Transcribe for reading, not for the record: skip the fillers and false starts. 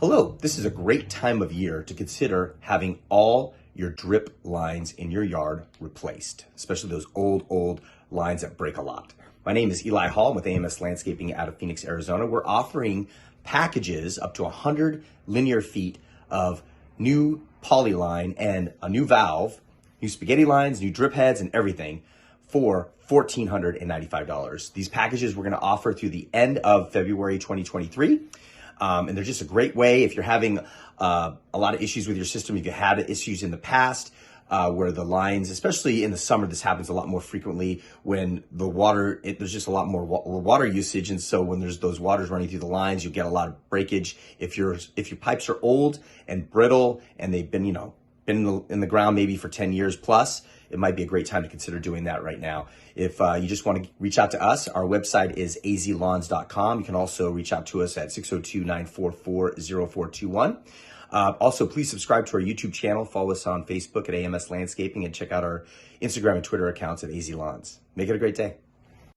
Hello, this is a great time of year to consider having all your drip lines in your yard replaced, especially those old lines that break a lot. My name is Eli Hall. I'm with AMS Landscaping out of Phoenix, Arizona. We're offering packages up to 100 linear feet of new polyline and a new valve, new spaghetti lines, new drip heads, and everything for $1,495. These packages we're going to offer through the end of February 2023. And they're just a great way if you're having a lot of issues with your system, if you had issues in the past where the lines, especially in the summer, this happens a lot more frequently when the water, there's just a lot more water usage. And so when there's those waters running through the lines, you get a lot of breakage. If your pipes are old and brittle and they've been, been in the ground maybe for 10 years plus, it might be a great time to consider doing that right now. If you just want to reach out to us, our website is azlawns.com. You can also reach out to us at 602-944-0421. Also, please subscribe to our YouTube channel, follow us on Facebook at AMS Landscaping, and check out our Instagram and Twitter accounts at AZ Lawns. Make it a great day.